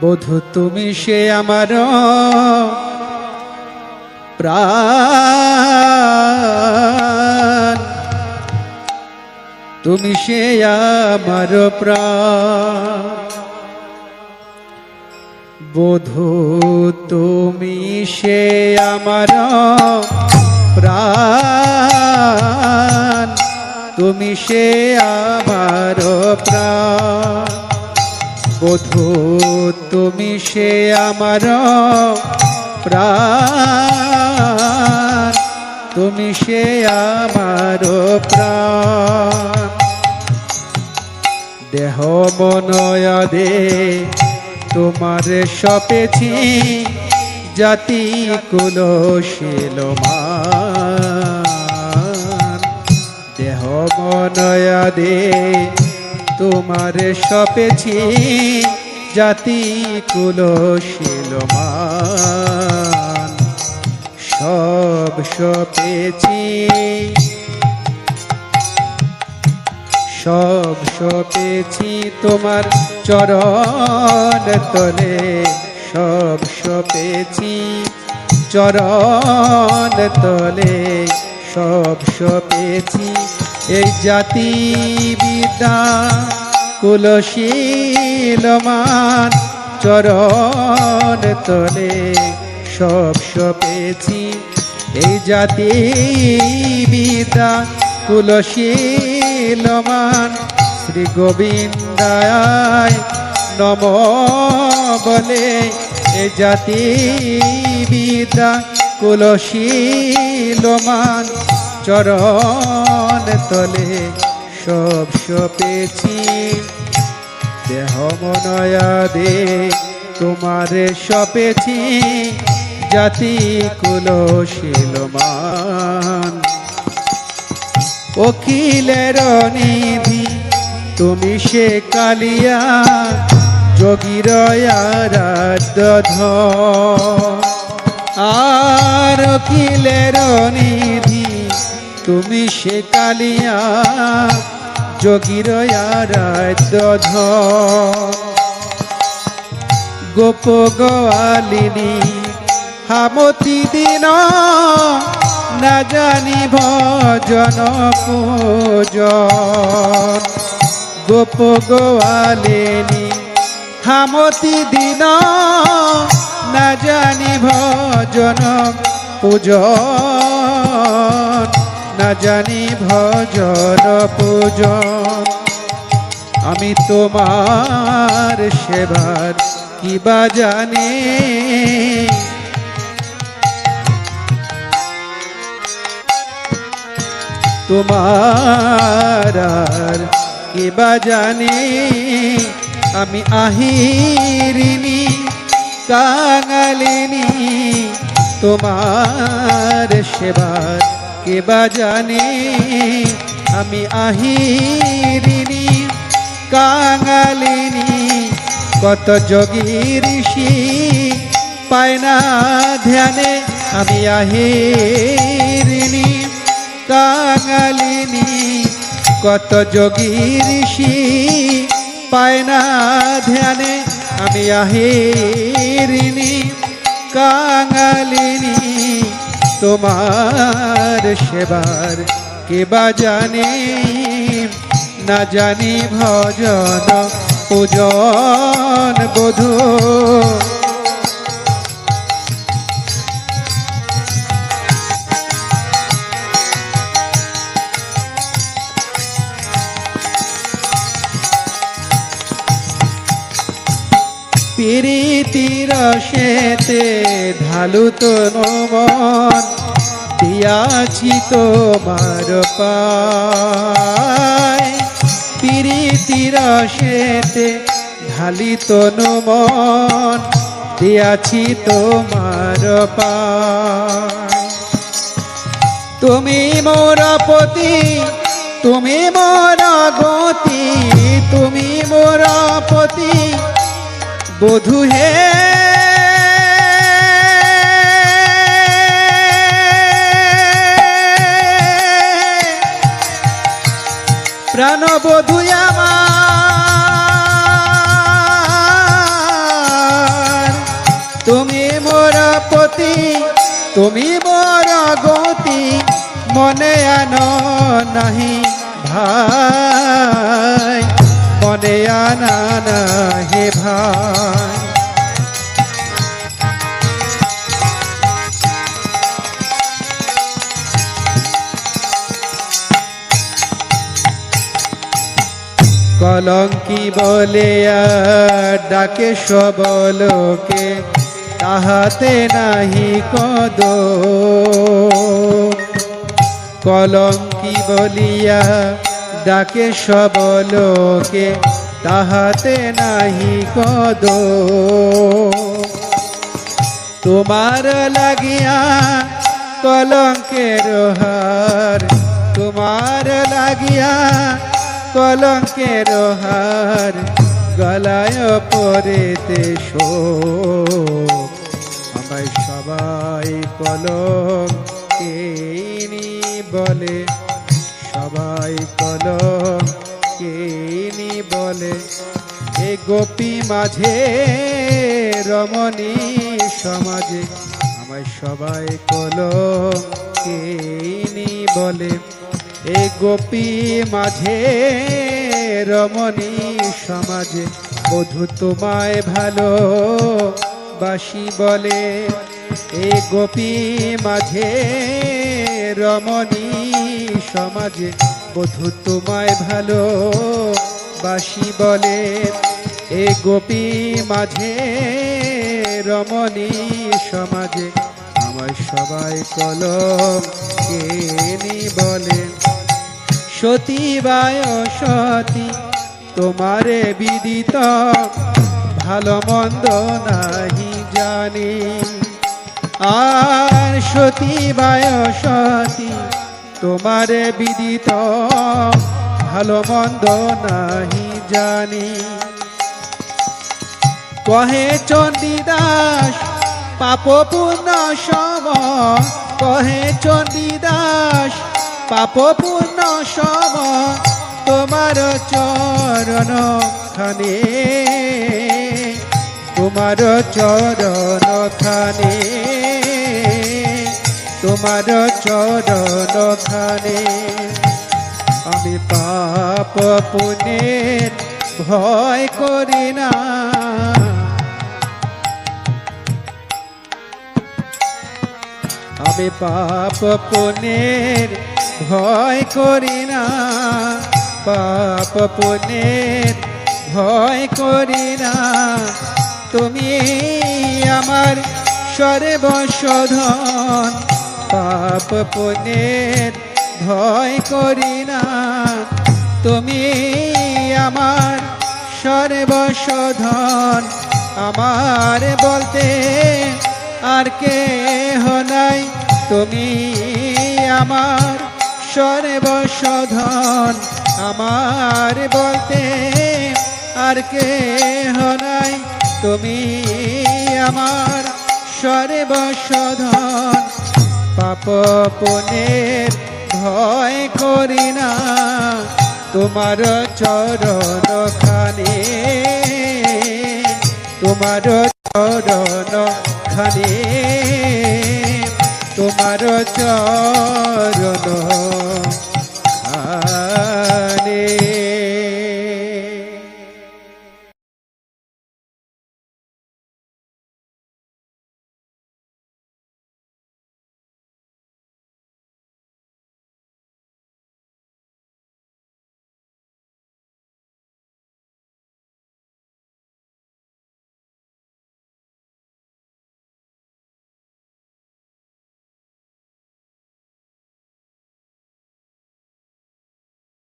বধূ তুমি সে আমার প্রাণ, তুমি সে আমার প্রাণ। বধূ তুমি সে আমার প্রাণ, তুমি সে আমার প্রাণ। বধূ তুমি সে আমার প্রাণ, তুমি সে আমার প্রাণ। দেহ মনয়দে তোমার সপেছি, জাতি কুলশীলমান। দেহ মনয়দে তোমার সপেছি, জাতি কুলশীলমান। সব সপেছি, সব সপেছি তোমার চরণ তলে। সব সপেছি চরণ তলে, সব সপেছি এই জাতি বিদ্যা কুলশীলমান। চরণ তলে সব সপেছি এই জাতি বিদ্যা কুলশীলমান। শ্রী গোবিন্দায় নম বলে এই জাতি বিদ্যা কুলশীলমান। চরণ তলে সব সপেছি, দেহ মনয়াদে তোমারে সপেছি, জাতি কুলশীলমান। অখিলের নিধি তুমি সে কালিয়া, যোগীর আরাধ্য ধন। আর অখিলের নিধি তুমি সে কালিয়া, যোগীর আরাধ্য ধন। গোপ গোয়ালিনী হামতি দিন, না জানি ভজন পূজন। গোপ গোয়ালিনী হামতি দিন, না জানি ভজন পূজন। না জানি ভজন পূজন। আমি তোমার সেবার কিবা জানি, তোমার আর কিবা জানি। আমি আহিরিনী কাঙালিনী, তোমার সেবার কিবা জানি। আমি আহিরিনী কাঙালিনী, কত যোগী ঋষি পায় না ধ্যানে। আমি আহিরিনী কাঙালিনী, কত যোগী ঋষি পায় না ধ্যানে। আমি আহিরিনী কাঙালিনী, তোমার সেবার কেবা জানে। না জানি ভজন পূজন বধূ। প্রীতির রসেতে ঢালু তনু মন, দিয়াছি তোমার পায়। প্রীতির রসেতে ঢালি তনু মন, দিয়াছি তোমার পায়। তুমি মোর পতি, তুমি মোর গতি, তুমি মোর পতি বধূ হে। প্রাণ বধূ আমার, তুমি মোর পতি তুমি মোর গতি মনে আনো নাহি ভাই মনে আনা নাহি ভাই কলঙ্কি বলে ডাকে সবলোকে তাহাতে নাহি কদ কলঙ্কি বলিয়া ডাকে সবলোকে তাহাতে নাহি কদ তোমার লাগিয়া কলঙ্কের হার তোমার লাগিয়া কলঙ্কের হার গলায় পরেতে শোক আমায় সবাই কলঙ্কিনী বলে সবাই কলঙ্কিনী বলে এ গোপী মাঝে রমণী সমাজে আমায় সবাই কলঙ্কিনী বলে এ গোপী মাঝে রমণী সমাজে বধূ তোমায় ভালো বাসি বলে এ গোপী মাঝে রমণী সমাজে বধূ তোমায় ভালো বাসি বলে এ গোপী মাঝে রমণী সমাজে আমায় সবাই কলঙ্কিনী বলে সতী বায় সতী তোমারে বিদিত ভালো মন্দ নাহি জানি আর সতী বায় সতী তোমারে বিদিত ভালো মন্দ নাহি জানি কহে চণ্ডীদাস পাপ পুণ্য সম কহে চণ্ডীদাস পাপ পুণ্য সম তোমার চরণ খানে তোমার চরণ খানে তোমার চরণ খানে আমি পাপ পুণ্যের ভয় করি না আমি পাপ পুণ্যের ভয় করি না পাপ পুণ্যের ভয় করি না তুমি আমার সর্বশোধন পাপ পুণ্যের ভয় করি না তুমি আমার সর্বশোধন আমার বলতে আর কেহ নাই তুমি আমার সর্বশোধন আমার বলতে আর কেহ নাই তুমি আমার সর্বশোধন পাপ পুণ্যের ভয় করি না তোমার চরণ খানে তোমার চরণ খানে তোমার চরণ